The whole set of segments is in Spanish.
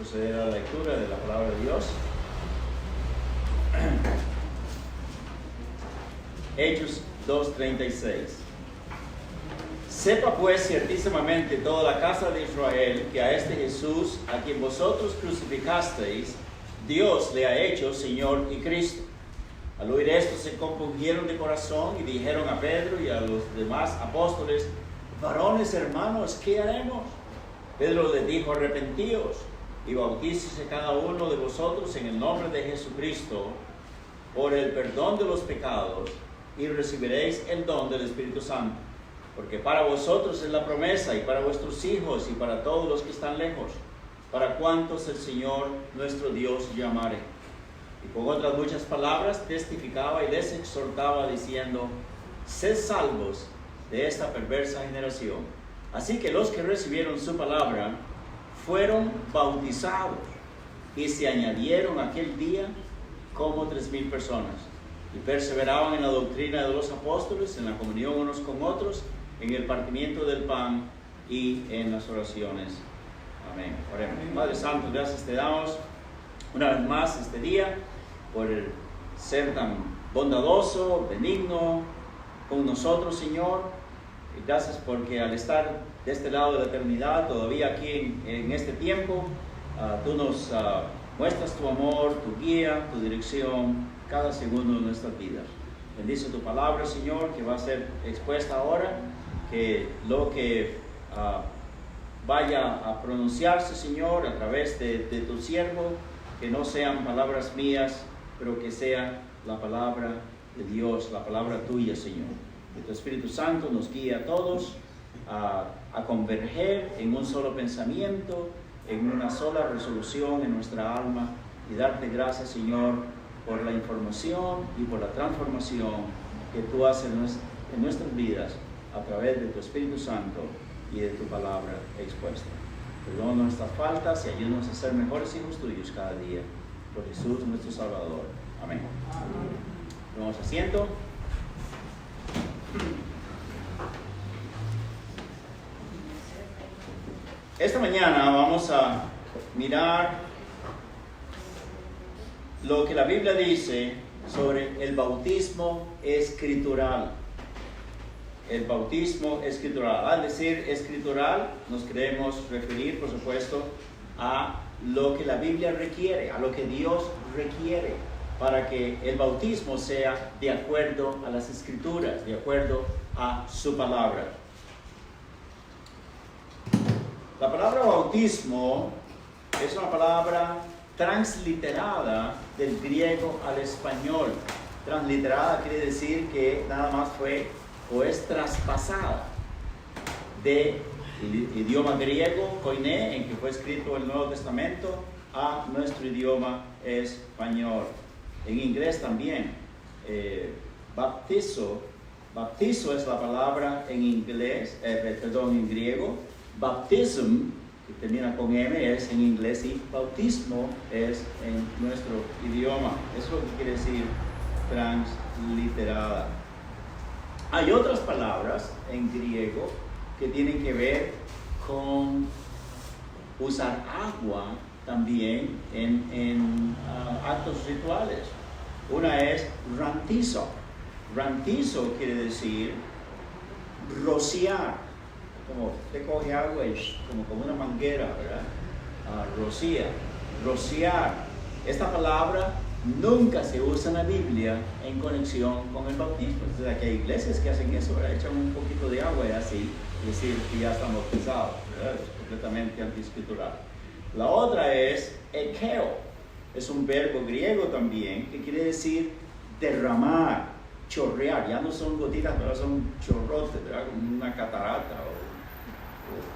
proceder a la lectura de la palabra de Dios. Hechos 2:36. Sepa pues ciertísimamente toda la casa de Israel que a este Jesús, a quien vosotros crucificasteis, Dios le ha hecho Señor y Cristo. Al oír esto se compungieron de corazón y dijeron a Pedro y a los demás apóstoles: varones hermanos, ¿qué haremos? Pedro les dijo: arrepentíos y bautícese cada uno de vosotros en el nombre de Jesucristo por el perdón de los pecados y recibiréis el don del Espíritu Santo. Porque para vosotros es la promesa, y para vuestros hijos, y para todos los que están lejos, para cuantos el Señor nuestro Dios llamare. Y con otras muchas palabras testificaba y les exhortaba, diciendo: sed salvos de esta perversa generación. Así que los que recibieron su palabra fueron bautizados, y se añadieron aquel día como 3,000 personas. Y perseveraban en la doctrina de los apóstoles, en la comunión unos con otros, en el partimiento del pan y en las oraciones. Amén. Oremos. Padre Santo, gracias te damos una vez más este día por ser tan bondadoso, benigno con nosotros, Señor. Y gracias porque al estar de este lado de la eternidad, todavía aquí en este tiempo, tú nos muestras tu amor, tu guía, tu dirección cada segundo de nuestras vidas. Bendice tu palabra, Señor, que va a ser expuesta ahora, que lo que vaya a pronunciarse, Señor, a través de tu siervo, que no sean palabras mías, pero que sea la palabra de Dios, la palabra tuya, Señor. Que tu Espíritu Santo nos guíe a todos a converger en un solo pensamiento, en una sola resolución en nuestra alma, y darte gracias, Señor, por la información y por la transformación que tú haces en nuestras vidas a través de tu Espíritu Santo y de tu palabra expuesta. Perdona nuestras faltas y ayúdanos a ser mejores hijos tuyos cada día. Por Jesús nuestro Salvador. Amén. Tomamos asiento. Esta mañana vamos a mirar lo que la Biblia dice sobre el bautismo escritural. El bautismo escritural. Al decir escritural, nos queremos referir, por supuesto, a lo que la Biblia requiere, a lo que Dios requiere para que el bautismo sea de acuerdo a las Escrituras, de acuerdo a su palabra. La palabra bautismo es una palabra transliterada del griego al español. Transliterada quiere decir que nada más fue o es traspasada del idioma griego, koiné, en que fue escrito el Nuevo Testamento, a nuestro idioma español. En inglés también, baptizo es la palabra en inglés, en griego. Baptism, que termina con M, es en inglés, y bautismo es en nuestro idioma. Eso es lo que quiere decir transliterada. Hay otras palabras en griego que tienen que ver con usar agua también en actos rituales. Una es rantizo. Rantizo quiere decir rociar. Como te coge agua y como una manguera, ¿verdad? Rociar. Esta palabra nunca se usa en la Biblia en conexión con el bautismo. Entonces aquí hay iglesias que hacen eso, ¿verdad? Echan un poquito de agua y así, decir que ya están bautizados, ¿verdad? Es completamente antiescritural. La otra es ekeo. Es un verbo griego también que quiere decir derramar, chorrear. Ya no son gotitas, ¿verdad? Son chorrotes, ¿verdad? Como una catarata o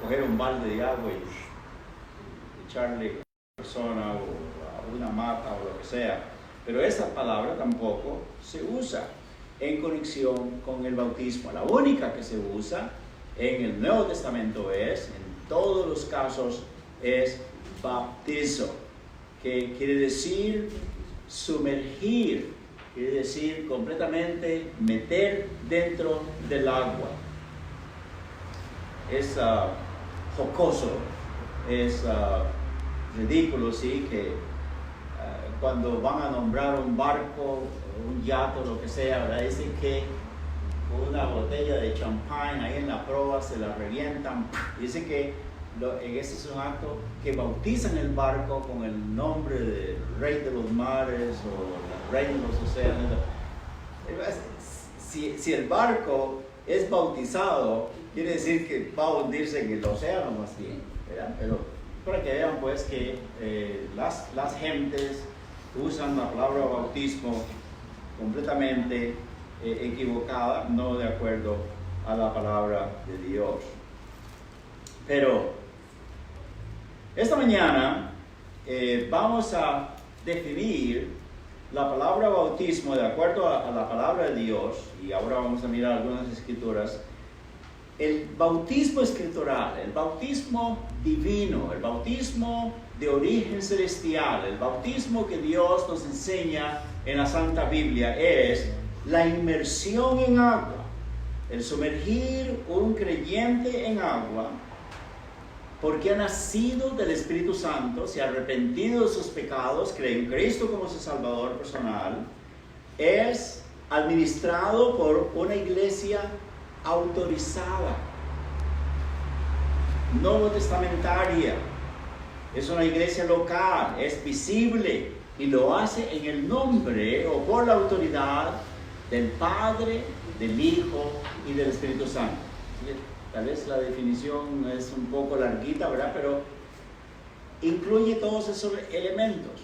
coger un balde de agua y echarle a una persona o a una mata o lo que sea. Pero esa palabra tampoco se usa en conexión con el bautismo. La única que se usa en el Nuevo Testamento en todos los casos, es baptizo, que quiere decir sumergir, quiere decir completamente meter dentro del agua. Es jocoso, es ridículo, sí, que cuando van a nombrar un barco, un yate o lo que sea, ¿verdad? Dicen que una botella de champán ahí en la proa se la revientan. Dicen que ese es un acto que bautizan el barco con el nombre del rey de los mares o el rey de los océanos. Si el barco es bautizado, quiere decir que va a hundirse en el océano más bien, ¿verdad? Pero para que vean pues que las gentes usan la palabra bautismo completamente equivocada, no de acuerdo a la palabra de Dios. Pero esta mañana vamos a definir la palabra bautismo de acuerdo a la palabra de Dios, y ahora vamos a mirar algunas escrituras. El bautismo escritural, el bautismo divino, el bautismo de origen celestial, el bautismo que Dios nos enseña en la Santa Biblia es la inmersión en agua, el sumergir un creyente en agua porque ha nacido del Espíritu Santo, se ha arrepentido de sus pecados, cree en Cristo como su Salvador personal, es administrado por una iglesia autorizada, nuevo testamentaria, es una iglesia local, es visible y lo hace en el nombre o por la autoridad del Padre, del Hijo y del Espíritu Santo. Tal vez la definición es un poco larguita, ¿verdad? Pero incluye todos esos elementos.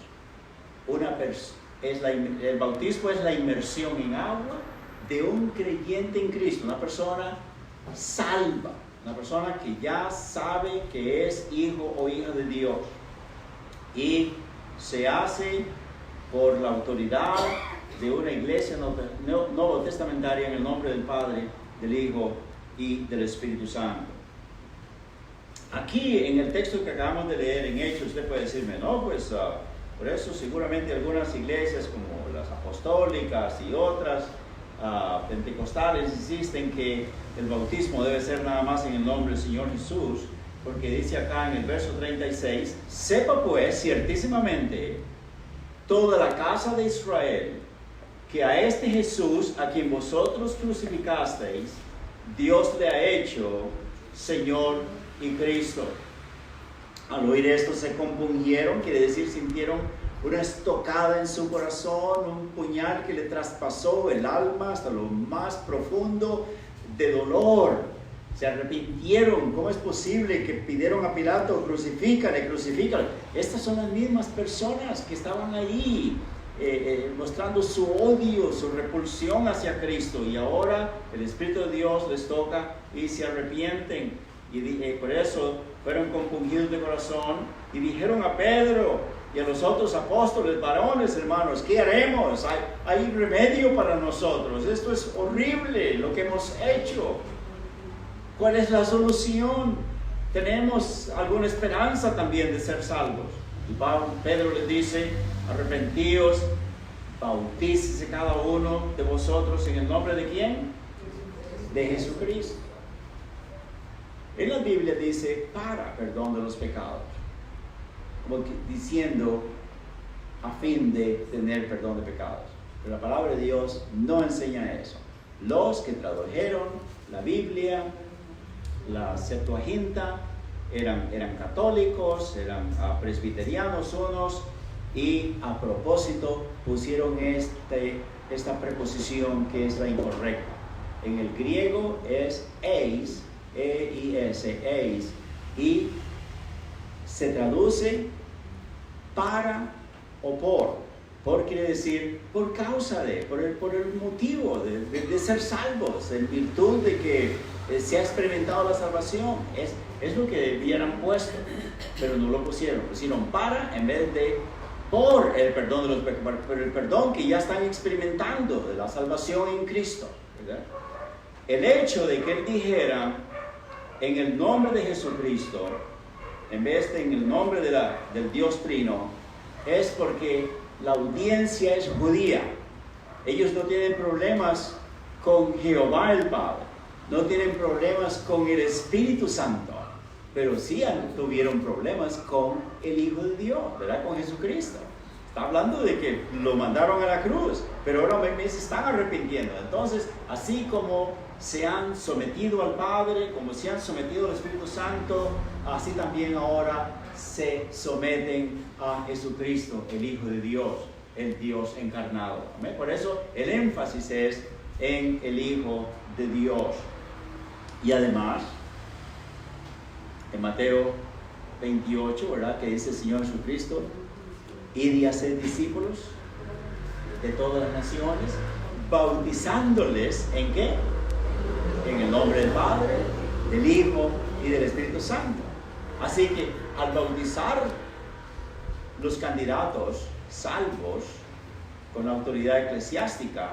El bautismo es la inmersión en agua de un creyente en Cristo, una persona salva, una persona que ya sabe que es hijo o hija de Dios. Y se hace por la autoridad de una iglesia nuevo testamentaria en el nombre del Padre, del Hijo y del Espíritu Santo. Aquí en el texto que acabamos de leer en Hechos, usted puede decirme, no, pues por eso seguramente algunas iglesias como las apostólicas y otras pentecostales insisten que el bautismo debe ser nada más en el nombre del Señor Jesús, porque dice acá en el verso 36, sepa pues ciertísimamente toda la casa de Israel que a este Jesús a quien vosotros crucificasteis, Dios le ha hecho Señor y Cristo. Al oír esto se compungieron, quiere decir sintieron una estocada en su corazón, un puñal que le traspasó el alma hasta lo más profundo de dolor. Se arrepintieron. ¿Cómo es posible que pidieron a Pilato, crucifícale, crucifícale? Estas son las mismas personas que estaban ahí mostrando su odio, su repulsión hacia Cristo, y ahora el Espíritu de Dios les toca y se arrepienten, y por eso fueron compungidos de corazón y dijeron a Pedro y a los otros apóstoles, varones, hermanos, ¿qué haremos? Hay remedio para nosotros, esto es horrible lo que hemos hecho. ¿Cuál es la solución? Tenemos alguna esperanza también de ser salvos. Y Pedro les dice, arrepentíos, bautícese cada uno de vosotros en el nombre de ¿quién? De Jesucristo. En la Biblia dice para perdón de los pecados, como que diciendo a fin de tener perdón de pecados. Pero la palabra de Dios no enseña eso. Los que tradujeron la Biblia, la Septuaginta, eran católicos, eran presbiterianos unos, y a propósito pusieron esta preposición que es la incorrecta. En el griego es eis, E-I-S, eis, y se traduce para o por. Por quiere decir por causa de, por el motivo de ser salvos, en virtud de que se ha experimentado la salvación. Es lo que hubieran puesto, pero no lo pusieron. Pusieron para en vez de por el perdón de los pecados, por el perdón que ya están experimentando de la salvación en Cristo, ¿verdad? El hecho de que él dijera en el nombre de Jesucristo en vez de en el nombre del Dios Trino es porque la audiencia es judía. Ellos no tienen problemas con Jehová el Padre, no tienen problemas con el Espíritu Santo, pero sí tuvieron problemas con el Hijo de Dios, ¿verdad? Con Jesucristo. Está hablando de que lo mandaron a la cruz, pero ahora se están arrepintiendo. Entonces, así como se han sometido al Padre, como se han sometido al Espíritu Santo, así también ahora se someten a Jesucristo, el Hijo de Dios, el Dios encarnado. ¿Amén? Por eso el énfasis es en el Hijo de Dios. Y además, en Mateo 28, ¿verdad? Que dice el Señor Jesucristo: id y haced discípulos de todas las naciones, bautizándoles ¿en qué? En el nombre del Padre, del Hijo y del Espíritu Santo. Así que al bautizar los candidatos salvos con la autoridad eclesiástica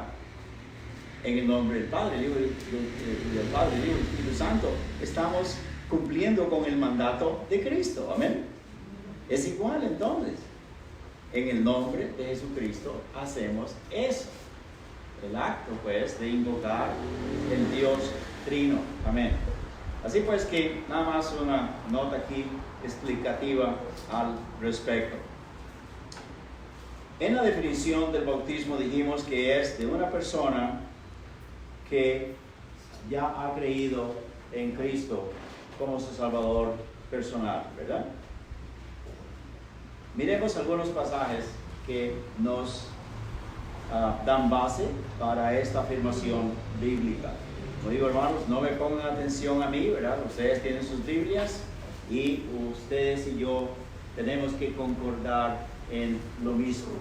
en el nombre del Padre, del Hijo y del Padre, del Hijo y del Espíritu Santo, estamos cumpliendo con el mandato de Cristo. Amén. Es igual entonces. En el nombre de Jesucristo hacemos eso. El acto, pues, de invocar el Dios Trino. Amén. Así pues que nada más una nota aquí explicativa al respecto. En la definición del bautismo dijimos que es de una persona que ya ha creído en Cristo como su Salvador personal, ¿verdad? Miremos algunos pasajes que nos dan base para esta afirmación bíblica. Como digo, hermanos, no me pongan atención a mí, ¿verdad? Ustedes tienen sus Biblias y ustedes y yo tenemos que concordar en lo mismo.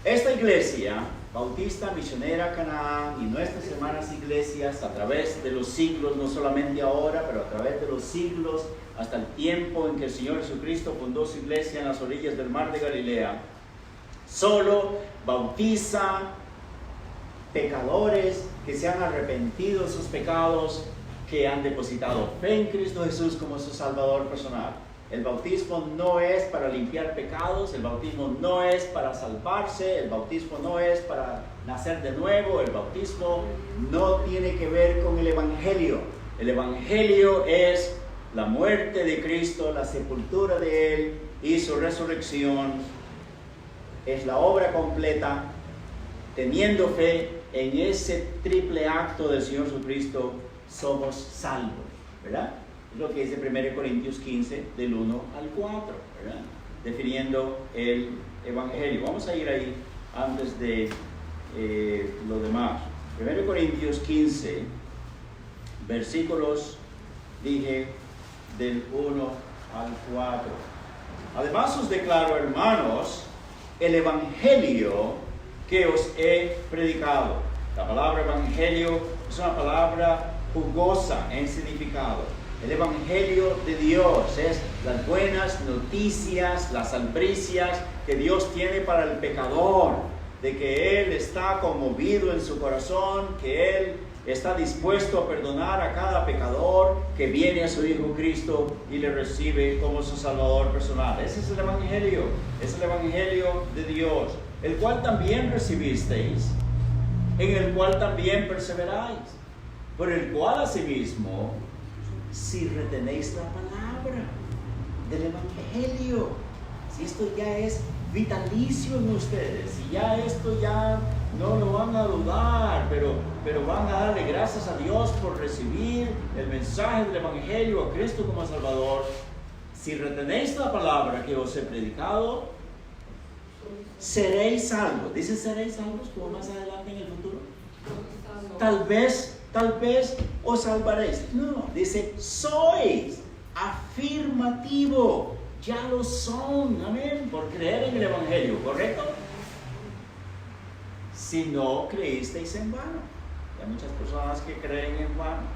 Esta iglesia bautista misionera Canaán y nuestras hermanas iglesias a través de los siglos, no solamente ahora, pero a través de los siglos, hasta el tiempo en que el Señor Jesucristo fundó su iglesia en las orillas del mar de Galilea, solo bautiza pecadores que se han arrepentido de sus pecados, que han depositado fe en Cristo Jesús como su Salvador personal. El bautismo no es para limpiar pecados, el bautismo no es para salvarse, el bautismo no es para nacer de nuevo, el bautismo no tiene que ver con el Evangelio. El Evangelio es la muerte de Cristo, la sepultura de Él y su resurrección. Es la obra completa. Teniendo fe en ese triple acto del Señor Jesucristo, somos salvos, ¿verdad? Es lo que dice 1 Corintios 15, del 1 al 4, ¿verdad? Definiendo el Evangelio. Vamos a ir ahí antes de lo demás. 1 Corintios 15, versículos, dije, del 1 al 4. Además os declaro, hermanos, el Evangelio que os he predicado. La palabra Evangelio es una palabra jugosa en significado. El Evangelio de Dios es las buenas noticias, las albricias que Dios tiene para el pecador, de que Él está conmovido en su corazón, que Él está dispuesto a perdonar a cada pecador que viene a su Hijo Cristo y le recibe como su Salvador personal. Ese es el Evangelio, es el Evangelio de Dios, el cual también recibisteis, en el cual también perseveráis, por el cual asimismo, si retenéis la palabra del Evangelio, si esto ya es vitalicio en ustedes, si ya esto ya no lo van a dudar, pero van a darle gracias a Dios por recibir el mensaje del Evangelio, a Cristo como Salvador, si retenéis la palabra que os he predicado, seréis salvos. Dice seréis salvos, como más adelante en el futuro. Tal vez os salvaréis. No, dice sois. Afirmativo. Ya lo son. Amén. Por creer en el Evangelio, ¿correcto? Si no creísteis en vano. Hay muchas personas que creen en vano.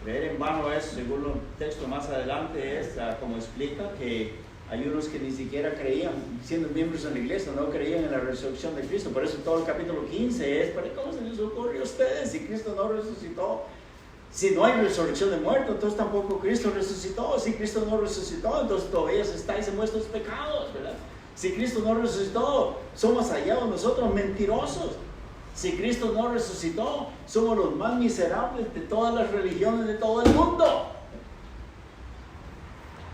Creer en vano es, según el texto más adelante, es como explica que hay unos que ni siquiera creían, siendo miembros de la iglesia, no creían en la resurrección de Cristo. Por eso todo el capítulo 15 es, ¿pero cómo se les ocurre a ustedes si Cristo no resucitó? Si no hay resurrección de muertos, entonces tampoco Cristo resucitó. Si Cristo no resucitó, entonces todavía estáis en vuestros pecados, ¿verdad? Si Cristo no resucitó, somos hallados nosotros mentirosos. Si Cristo no resucitó, somos los más miserables de todas las religiones de todo el mundo.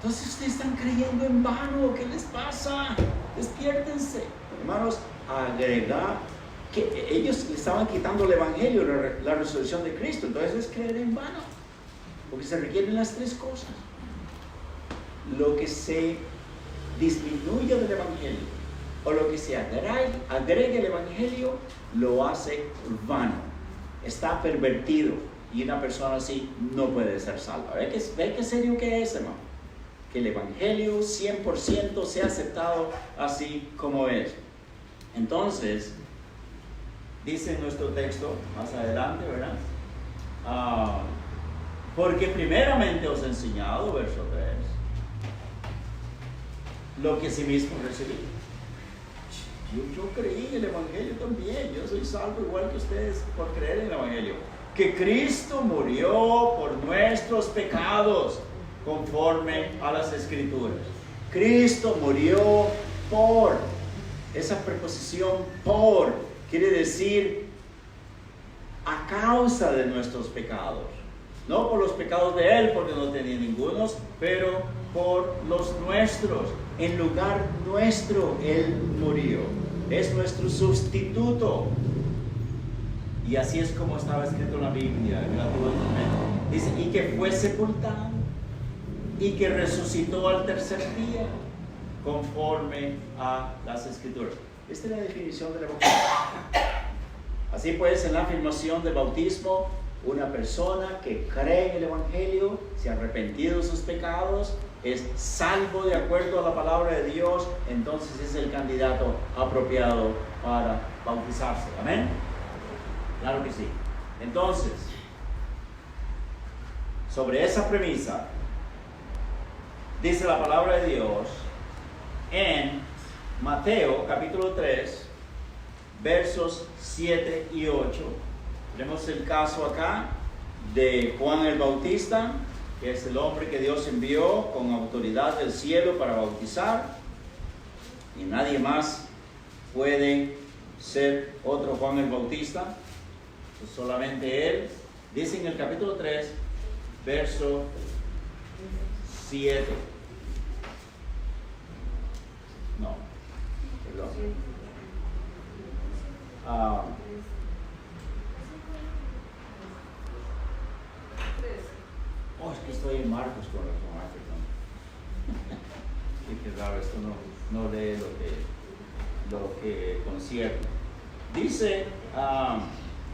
Entonces ustedes están creyendo en vano. ¿Qué les pasa? Despiértense. Hermanos, agregar que ellos le estaban quitando el evangelio, la resurrección de Cristo. Entonces es creer en vano. Porque se requieren las tres cosas. Lo que se disminuye del evangelio o lo que se agregue al evangelio lo hace vano. Está pervertido. Y una persona así no puede ser salva. ¿Ve qué serio que es, hermano? Que el evangelio 100% sea aceptado así como es. Entonces, dice nuestro texto más adelante, ¿verdad? Porque primeramente os he enseñado, verso 3, lo que sí mismo recibí. Yo creí en el evangelio también. Yo soy salvo igual que ustedes por creer en el evangelio. Que Cristo murió por nuestros pecados conforme a las Escrituras. Cristo murió por. Esa preposición por quiere decir a causa de nuestros pecados. No por los pecados de Él, porque no tenía ningunos, pero por los nuestros. En lugar nuestro Él murió. Es nuestro sustituto. Y así es como estaba escrito en la Biblia, en el Antiguo Testamento. Dice, y que fue sepultado, y que resucitó al tercer día, conforme a las Escrituras. Esta es la definición de la bautismo. Así pues, en la afirmación del bautismo, una persona que cree en el Evangelio, se ha arrepentido de sus pecados, es salvo de acuerdo a la palabra de Dios, entonces es el candidato apropiado para bautizarse. ¿Amén? Claro que sí. Entonces, sobre esa premisa, dice la palabra de Dios en Mateo capítulo 3, versos 7 y 8. Tenemos el caso acá de Juan el Bautista, que es el hombre que Dios envió con autoridad del cielo para bautizar, y nadie más puede ser otro Juan el Bautista. Solamente él. Dice en el capítulo 3, verso 7. No, perdón. Es que estoy en Marcos con razón. Qué raro, esto no lee lo que concierne. Dice,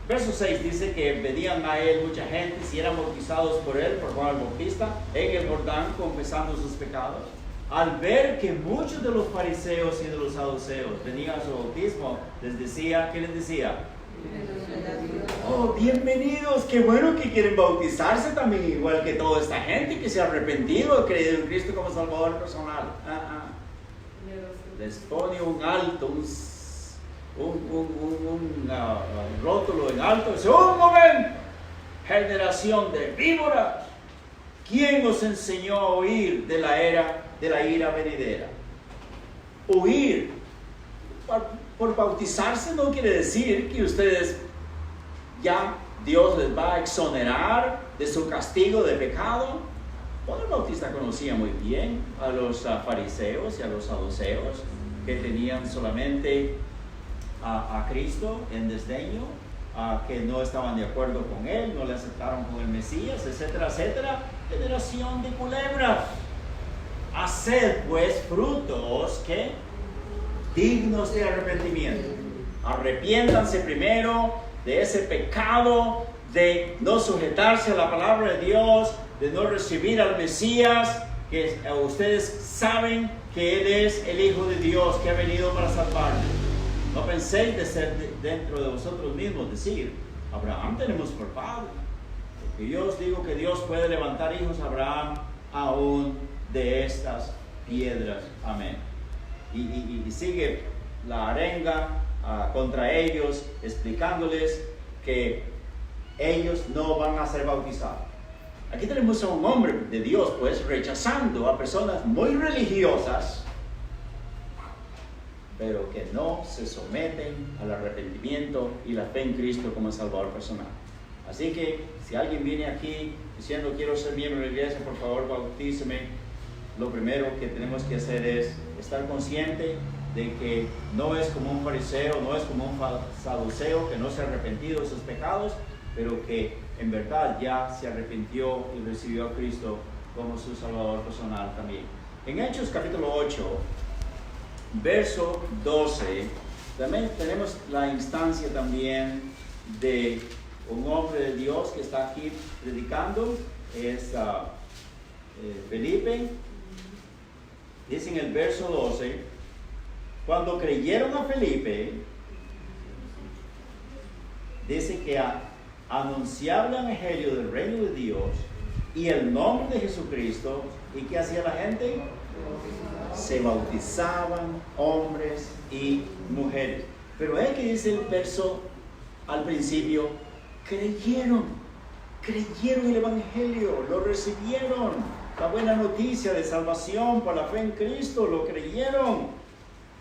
verso 6 dice que venían a él mucha gente y eran bautizados por él, por Juan el Bautista, en el Jordán, confesando sus pecados. Al ver que muchos de los fariseos y de los saduceos venían a su bautismo, les decía, ¿qué les decía? Oh, bienvenidos, qué bueno que quieren bautizarse también, igual que toda esta gente que se ha arrepentido, creído en Cristo como Salvador personal. Les pone un alto, un rótulo en alto. Dice, ¡un momento! Generación de víboras, ¿quién os enseñó a huir de la ira venidera? Huir por bautizarse no quiere decir que ustedes ya Dios les va a exonerar de su castigo de pecado. Juan el Bautista conocía muy bien a los fariseos y a los saduceos, que tenían solamente a Cristo en desdeño, que no estaban de acuerdo con él, no le aceptaron como el Mesías, etcétera, etcétera. Generación de culebras. Haced pues frutos que dignos de arrepentimiento. Arrepiéntanse primero de ese pecado de no sujetarse a la palabra de Dios, de no recibir al Mesías, que ustedes saben que Él es el Hijo de Dios que ha venido para salvarles. No penséis de ser dentro de vosotros mismos, decir, Abraham tenemos por padre. Porque yo os digo que Dios puede levantar hijos a Abraham aún de estas piedras. Amén. Y sigue la arenga contra ellos, explicándoles que ellos no van a ser bautizados. Aquí tenemos a un hombre de Dios, pues, rechazando a personas muy religiosas, pero que no se someten al arrepentimiento y la fe en Cristo como Salvador personal. Así que, si alguien viene aquí diciendo quiero ser miembro de la iglesia, por favor bautíceme, lo primero que tenemos que hacer es estar consciente de que no es como un fariseo, no es como un saduceo que no se ha arrepentido de sus pecados, pero que en verdad ya se arrepintió y recibió a Cristo como su Salvador personal también. En Hechos capítulo 8, verso 12, también tenemos la instancia también de un hombre de Dios que está aquí predicando, es Felipe. Dice en el verso 12, cuando creyeron a Felipe, dice que anunciaba el evangelio del reino de Dios y el nombre de Jesucristo. ¿Y qué hacía la gente? Se bautizaban hombres y mujeres. Pero es que dice el verso al principio, creyeron el evangelio, lo recibieron, la buena noticia de salvación por la fe en Cristo, lo creyeron,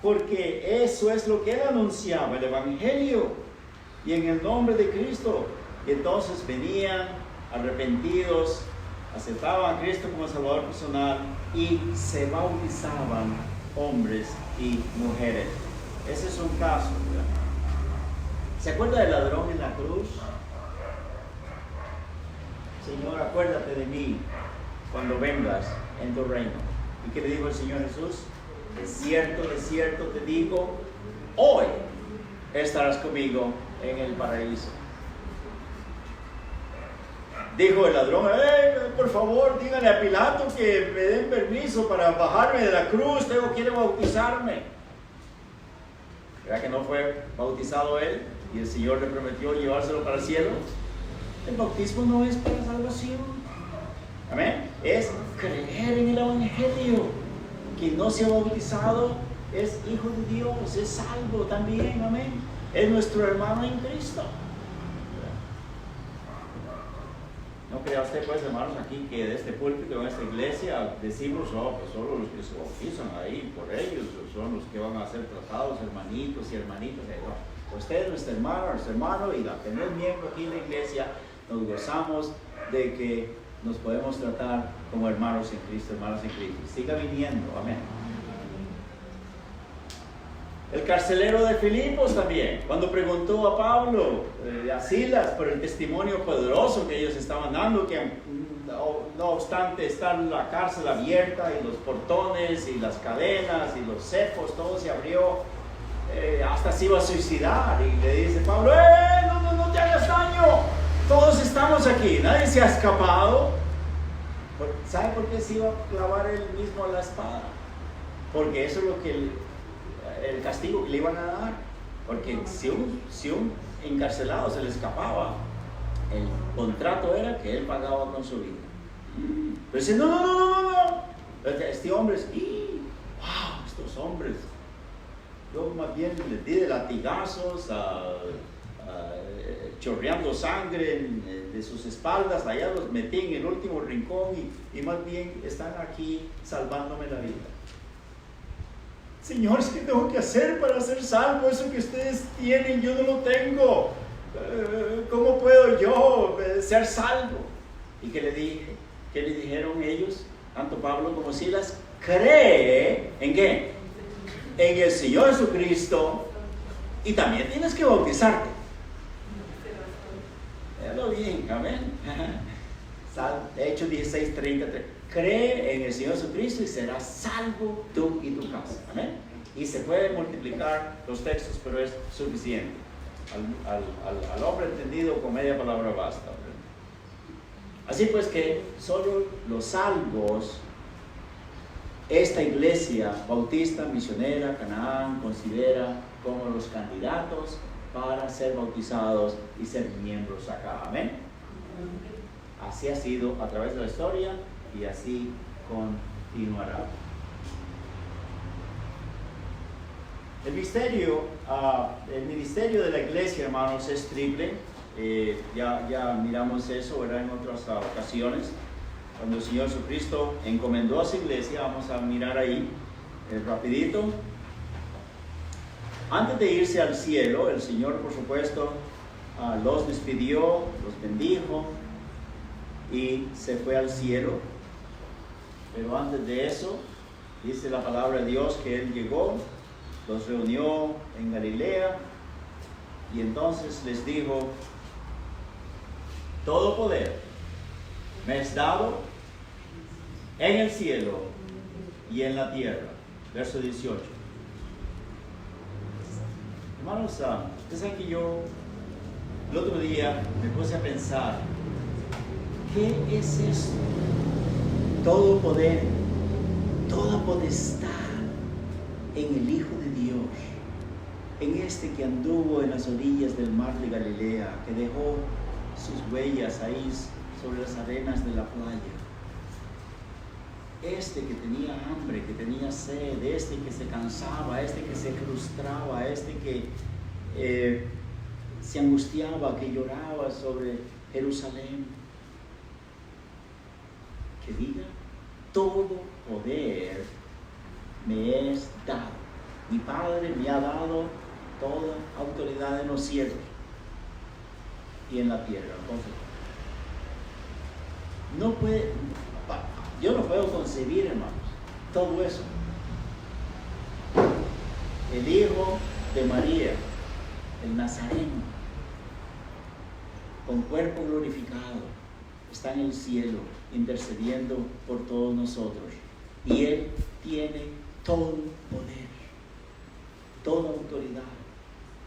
porque eso es lo que él anunciaba, el evangelio, y en el nombre de Cristo. Y entonces venían arrepentidos, aceptaban a Cristo como Salvador personal y se bautizaban hombres y mujeres. Ese es un caso, ¿verdad? ¿Se acuerda del ladrón en la cruz? Señor, acuérdate de mí cuando vengas en tu reino. ¿Y qué le dijo el Señor Jesús? De cierto te digo, hoy estarás conmigo en el paraíso. Dijo el ladrón, por favor, díganle a Pilato que me den permiso para bajarme de la cruz, quiero bautizarme. ¿Verdad que no fue bautizado él? Y el Señor le prometió llevárselo para el cielo. El bautismo no es para salvación. Amén. Es creer en el evangelio. Quien no se ha bautizado es hijo de Dios, es salvo también. Amén. Es nuestro hermano en Cristo. No crea usted, pues, hermanos, aquí que de este púlpito, en esta iglesia, decimos, pues solo los que se bautizan ahí por ellos, son los que van a ser tratados, hermanitos y hermanitas. No. Usted es nuestro hermano, y al tener miembro aquí en la iglesia, nos gozamos de que nos podemos tratar como hermanos en Cristo, hermanos en Cristo. Siga viniendo, amén. El carcelero de Filipos también, cuando preguntó a Pablo, a Silas, por el testimonio poderoso que ellos estaban dando, que no obstante estar la cárcel abierta y los portones y las cadenas y los cepos, todo se abrió, hasta se iba a suicidar, y le dice Pablo, no te hagas daño, todos estamos aquí, nadie se ha escapado. ¿Sabe por qué se iba a clavar él mismo la espada? Porque eso es lo que el castigo que le iban a dar, porque si un encarcelado se le escapaba, el contrato era que él pagaba con su vida. Pero dice, no, este hombre es, wow, estos hombres, yo más bien les di de latigazos, chorreando sangre de sus espaldas, allá los metí en el último rincón, y más bien están aquí salvándome la vida. Señor, ¿qué tengo que hacer para ser salvo? Eso que ustedes tienen, yo no lo tengo. ¿Cómo puedo yo ser salvo? ¿Y qué le dije? ¿Qué le dijeron ellos? Tanto Pablo como Silas, cree ¿en qué? En el Señor Jesucristo, y también tienes que bautizarte. Véalo bien, amén. Hechos 16:33. Cree en el Señor Jesucristo y serás salvo tú y tu casa. Amén. Y se pueden multiplicar los textos, pero es suficiente. Al hombre entendido con media palabra basta. Así pues que solo los salvos, esta iglesia bautista misionera Canaán considera como los candidatos para ser bautizados y ser miembros acá. Amén. Así ha sido a través de la historia y así continuará. El ministerio de la iglesia, hermanos, es triple. Ya miramos eso, ¿verdad?, en otras ocasiones. Cuando el Señor Jesucristo encomendó a su iglesia, vamos a mirar ahí rapidito. Antes de irse al cielo, el Señor, por supuesto, los despidió, los bendijo y se fue al cielo. Pero antes de eso, dice la palabra de Dios que Él llegó, los reunió en Galilea y entonces les dijo: todo poder me es dado en el cielo y en la tierra. Verso 18. Hermanos, ustedes saben que yo el otro día me puse a pensar, ¿qué es esto? Todo poder, toda potestad en el Hijo de Dios, en este que anduvo en las orillas del mar de Galilea, que dejó sus huellas ahí sobre las arenas de la playa. Este que tenía hambre, que tenía sed, este que se cansaba, este que se frustraba, este que se angustiaba, que lloraba sobre Jerusalén. Que diga: todo poder me es dado. Mi Padre me ha dado toda autoridad en los cielos y en la tierra. Entonces, yo no puedo concebir, hermanos, todo eso. El Hijo de María, el Nazareno, con cuerpo glorificado, está en el cielo intercediendo por todos nosotros. Y Él tiene todo poder, toda autoridad,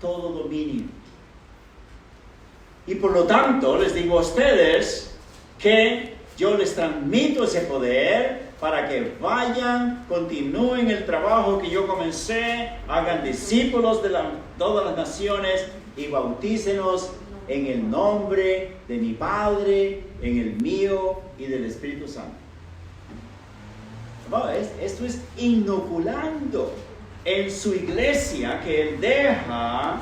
todo dominio. Y por lo tanto les digo a ustedes que yo les transmito ese poder para que vayan, continúen el trabajo que yo comencé, hagan discípulos de todas las naciones y bautícenos en el nombre de mi Padre, en el mío y del Espíritu Santo. Bueno, esto es inoculando en su iglesia que Él deja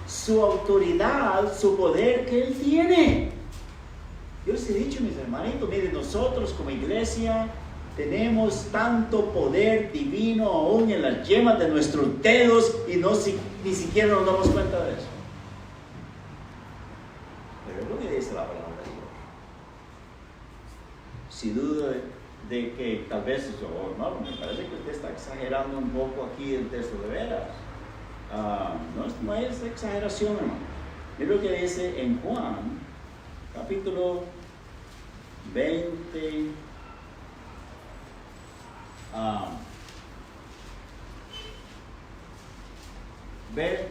su autoridad, su poder que Él tiene. Yo les he dicho, mis hermanitos, miren, nosotros como iglesia tenemos tanto poder divino aún en las yemas de nuestros dedos y ni siquiera nos damos cuenta de eso. Pero es lo que dice la palabra de Dios. Sin duda de que tal vez eso, hermano, me parece que usted está exagerando un poco aquí el texto de veras. No es exageración, hermano. Mira lo que dice en Juan, capítulo 20,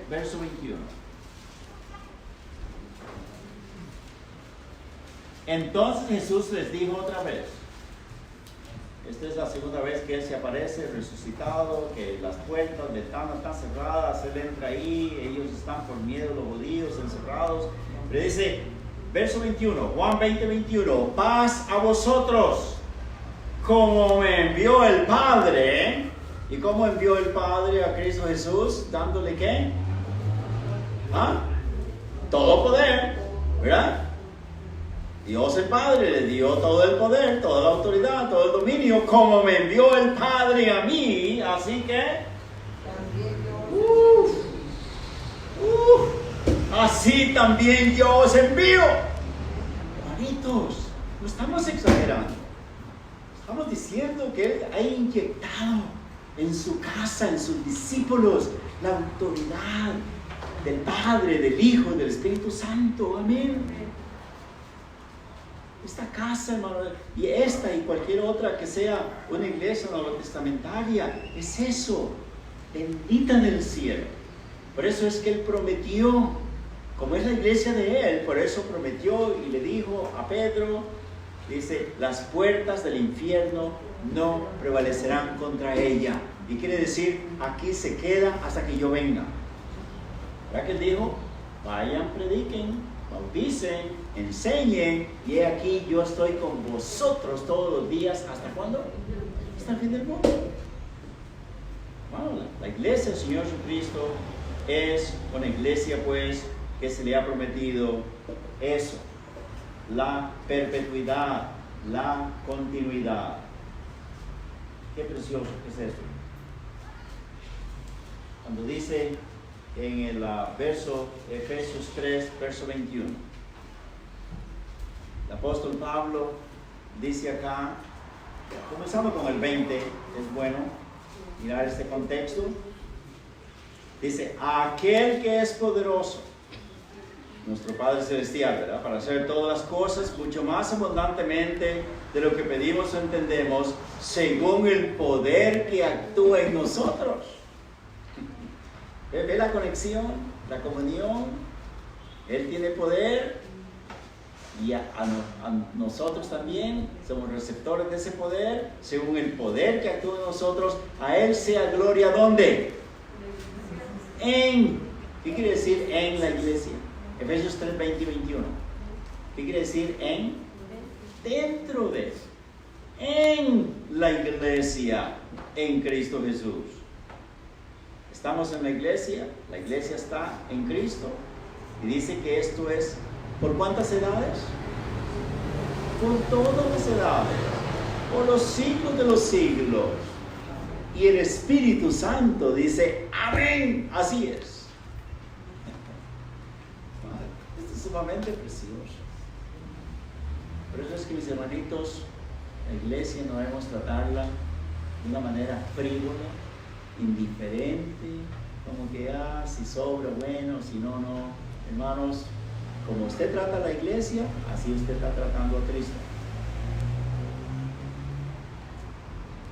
verso 21. Entonces Jesús les dijo otra vez. Esta es la segunda vez que Él se aparece resucitado, que las puertas, ventanas están cerradas, Él entra ahí, ellos están por miedo, los judíos encerrados. Pero dice, verso 21, Juan 20, 21, paz a vosotros, como me envió el Padre. ¿Y cómo envió el Padre a Cristo Jesús? ¿Dándole qué? Todo poder, ¿verdad? Dios el Padre le dio todo el poder, toda la autoridad, todo el dominio, como me envió el Padre a mí, así que así también yo os envío. Hermanitos, no estamos exagerando. Estamos diciendo que Él ha inyectado en su casa, en sus discípulos, la autoridad del Padre, del Hijo, del Espíritu Santo. Amén. Esta casa, hermano, y esta y cualquier otra que sea una iglesia nuevotestamentaria, es eso, bendita del cielo. Por eso es que Él prometió, como es la iglesia de Él, por eso prometió y le dijo a Pedro, dice, las puertas del infierno no prevalecerán contra ella. Y quiere decir, aquí se queda hasta que yo venga. ¿Verdad que Él dijo? Vayan, prediquen, bauticen, enseñen, y he aquí yo estoy con vosotros todos los días. ¿Hasta cuándo? Hasta el fin del mundo. Bueno, la iglesia del Señor Jesucristo es una iglesia pues que se le ha prometido eso, la perpetuidad, la continuidad. Qué precioso es esto. Cuando dice en el verso, Efesios 3, verso 21, el apóstol Pablo dice acá Comenzando con el 20, es bueno mirar este contexto. Dice, a aquel que es poderoso, nuestro Padre Celestial, ¿verdad? Para hacer todas las cosas mucho más abundantemente de lo que pedimos o entendemos, según el poder que actúa en nosotros. ¿Ve la conexión? La comunión. Él tiene poder y a nosotros también somos receptores de ese poder. Según el poder que actúa en nosotros, a Él sea gloria, ¿dónde? ¿Qué quiere decir en la iglesia? Efesios 3, 20 y 21. ¿Qué quiere decir en? Dentro de, en la iglesia, en Cristo Jesús. Estamos en la iglesia está en Cristo. Y dice que esto es, ¿por cuántas edades? Por todas las edades, por los siglos de los siglos. Y el Espíritu Santo dice, amén, así es. Esto es sumamente precioso. Por eso es que, mis hermanitos, la iglesia no debemos tratarla de una manera frívola, indiferente, como que, si sobra, bueno, si no, no. Hermanos, como usted trata a la iglesia, así usted está tratando a Cristo.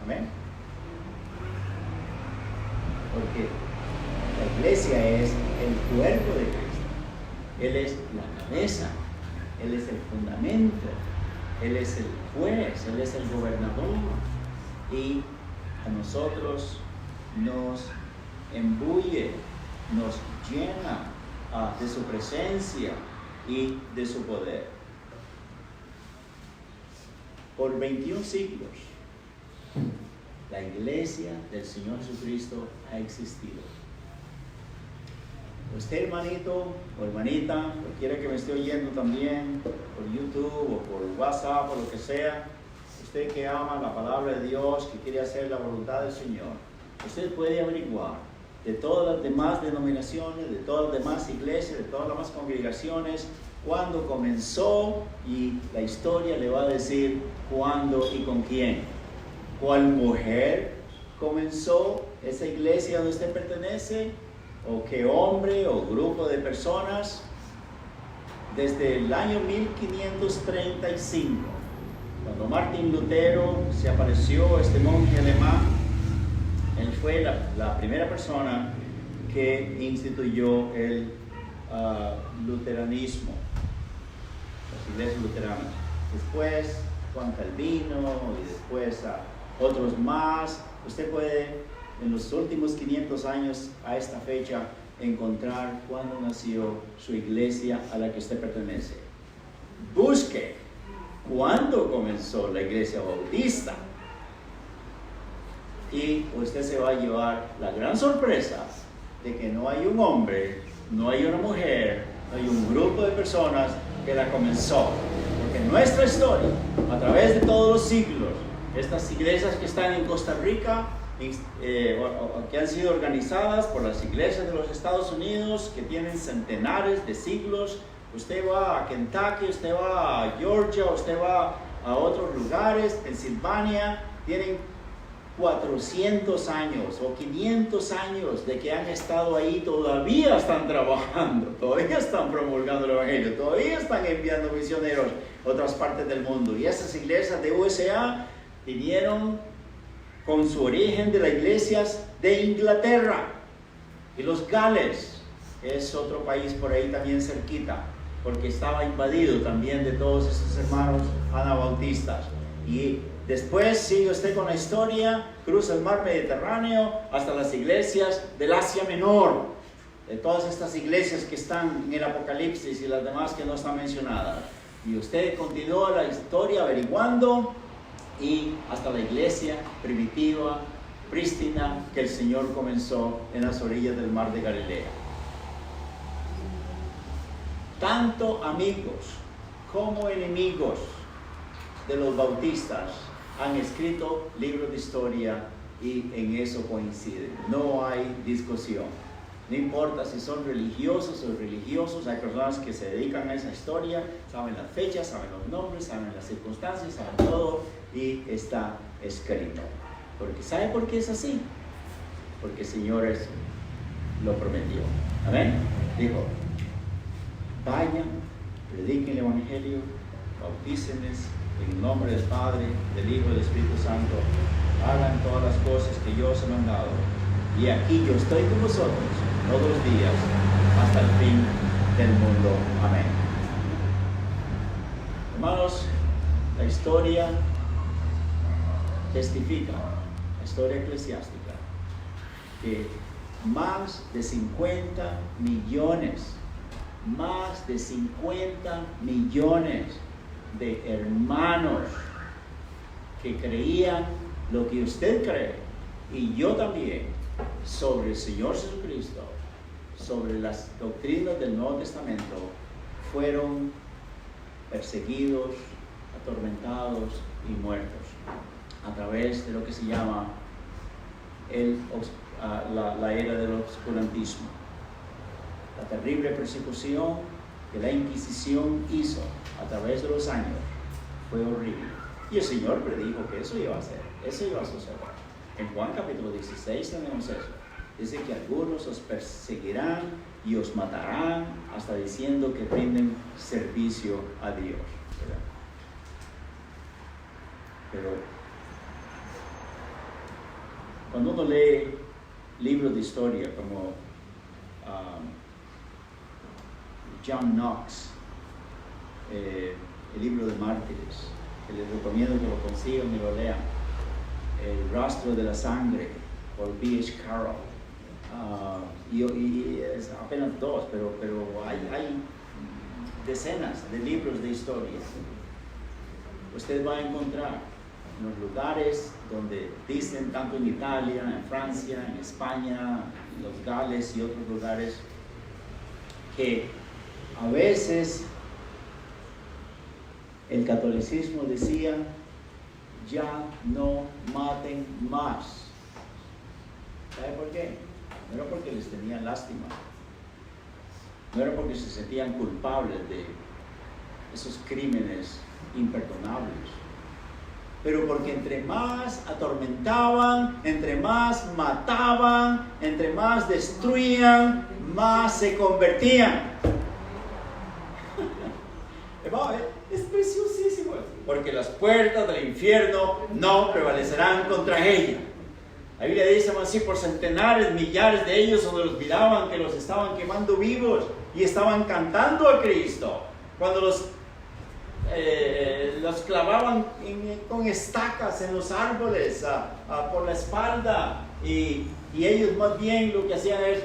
Amén. Porque la iglesia es el cuerpo de Cristo. Él es la cabeza, Él es el fundamento, Él es el juez, Él es el gobernador. Y a nosotros nos embulle, nos llena de su presencia y de su poder. Por 21 siglos, la iglesia del Señor Jesucristo ha existido. Usted, hermanito o hermanita, cualquiera que me esté oyendo también por YouTube o por WhatsApp o lo que sea, usted que ama la palabra de Dios, que quiere hacer la voluntad del Señor, usted puede averiguar de todas las demás denominaciones, de todas las demás iglesias, de todas las demás congregaciones, cuándo comenzó, y la historia le va a decir cuándo y con quién. ¿Cuál mujer comenzó esa iglesia donde usted pertenece? ¿O qué hombre o grupo de personas? Desde el año 1535, cuando Martín Lutero se apareció, este monje alemán, él fue la primera persona que instituyó el luteranismo, las iglesias luteranas. Después Juan Calvino y después otros más. Usted puede en los últimos 500 años a esta fecha encontrar cuándo nació su iglesia a la que usted pertenece. Busque cuándo comenzó la iglesia bautista. Y usted se va a llevar la gran sorpresa de que no hay un hombre, no hay una mujer, no hay un grupo de personas que la comenzó. Porque nuestra historia, a través de todos los siglos, estas iglesias que están en Costa Rica, que han sido organizadas por las iglesias de los Estados Unidos, que tienen centenares de siglos, usted va a Kentucky, usted va a Georgia, usted va a otros lugares, Pensilvania, tienen 400 años o 500 años de que han estado ahí, todavía están trabajando, todavía están promulgando el Evangelio, todavía están enviando misioneros a otras partes del mundo. Y esas iglesias de USA vinieron con su origen de las iglesias de Inglaterra. Y los Gales, que es otro país por ahí también cerquita, porque estaba invadido también de todos esos hermanos anabautistas. Y después sigue usted con la historia, cruza el mar Mediterráneo hasta las iglesias del Asia Menor, de todas estas iglesias que están en el Apocalipsis y las demás que no están mencionadas. Y usted continúa la historia averiguando y hasta la iglesia primitiva, prístina, que el Señor comenzó en las orillas del mar de Galilea. Tanto amigos como enemigos de los bautistas han escrito libros de historia y en eso coinciden. No hay discusión. No importa si son religiosos o religiosos, hay personas que se dedican a esa historia, saben las fechas, saben los nombres, saben las circunstancias, saben todo, y está escrito. Porque ¿sabe por qué es así? Porque el Señor lo prometió. Amén. Dijo, vayan, prediquen el Evangelio, bautícenles en el nombre del Padre, del Hijo y del Espíritu Santo, hagan todas las cosas que yo os he mandado. Y aquí yo estoy con vosotros todos los días hasta el fin del mundo. Amén. Hermanos, la historia testifica, la historia eclesiástica, que más de 50 millones de hermanos que creían lo que usted cree, y yo también, sobre el Señor Jesucristo, sobre las doctrinas del Nuevo Testamento, fueron perseguidos, atormentados y muertos a través de lo que se llama la era del obscurantismo. La terrible persecución que la Inquisición hizo a través de los años fue horrible. Y el Señor predijo que eso iba a ser, eso iba a suceder. En Juan capítulo 16 tenemos eso. Dice que algunos os perseguirán y os matarán, hasta diciendo que rinden servicio a Dios, ¿verdad? Pero cuando uno lee libros de historia como John Knox, el libro de Mártires, que les recomiendo que lo consigan y lo lean, El rastro de la sangre, por B.H. Carroll, y es apenas dos, pero hay decenas de libros de historia. Usted va a encontrar en los lugares donde dicen, tanto en Italia, en Francia, en España, en los Gales y otros lugares, que a veces el catolicismo decía, ya no maten más. ¿Sabe por qué? No era porque les tenían lástima, no era porque se sentían culpables de esos crímenes imperdonables, pero porque entre más atormentaban, entre más mataban, entre más destruían, más se convertían. Es preciosísimo, porque las puertas del infierno no prevalecerán contra ella. La Biblia dice así, por centenares, millares de ellos donde los miraban que los estaban quemando vivos y estaban cantando a Cristo. Cuando los clavaban con estacas en los árboles por la espalda, y ellos más bien lo que hacían es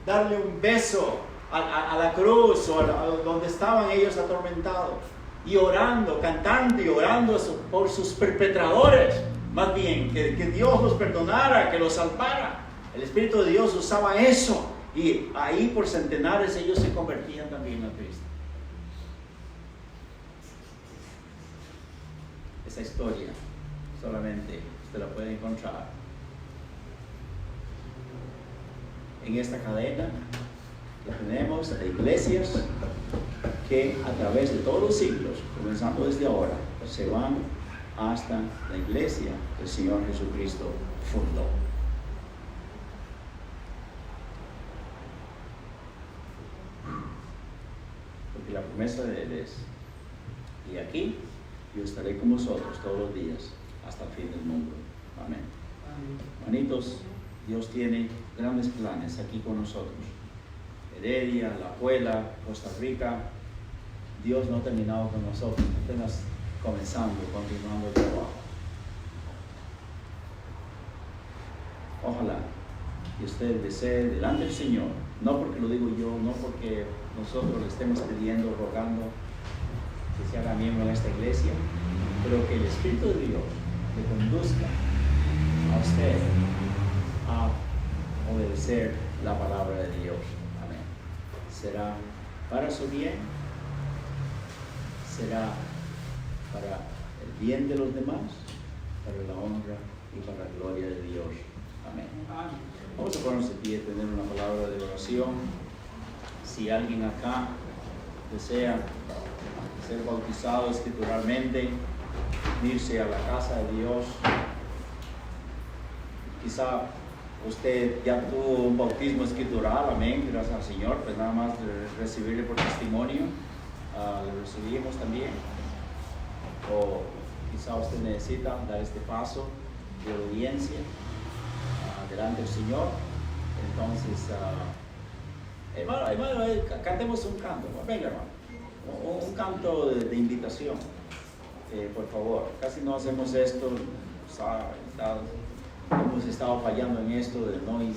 darle un beso a la cruz o a donde estaban ellos atormentados, y orando, cantando y orando por sus perpetradores, más bien que Dios los perdonara, que los salvara. El Espíritu de Dios usaba eso, y ahí por centenares ellos se convertían también a Cristo. Esa historia solamente usted la puede encontrar en esta cadena que tenemos de iglesias que a través de todos los siglos, comenzando desde ahora, se van hasta la iglesia que el Señor Jesucristo fundó. Porque la promesa de Él es, y aquí yo estaré con vosotros todos los días hasta el fin del mundo. Amén. Hermanitos, Dios tiene grandes planes aquí con nosotros. Heredia, La Puebla, Costa Rica. Dios no ha terminado con nosotros, apenas comenzando, continuando el trabajo. Ojalá que usted desee delante del Señor, no porque lo digo yo, no porque nosotros le estemos pidiendo, rogando que se haga miembro en esta iglesia, pero que el Espíritu de Dios le conduzca a usted a obedecer la palabra de Dios. Amén. Será para su bien, será para el bien de los demás, para la honra y para la gloria de Dios. Amén. Vamos a ponernos de pie, tener una palabra de oración. Si alguien acá desea ser bautizado escrituralmente, irse a la casa de Dios, quizá usted ya tuvo un bautismo escritural, amén, gracias al Señor, pues nada más recibirle por testimonio, lo recibimos también. O quizá usted necesita dar este paso de obediencia delante del Señor. Entonces, hermano, cantemos un canto. Venga, hermano, un canto de invitación, por favor. Casi no hacemos esto, hemos estado fallando en esto de no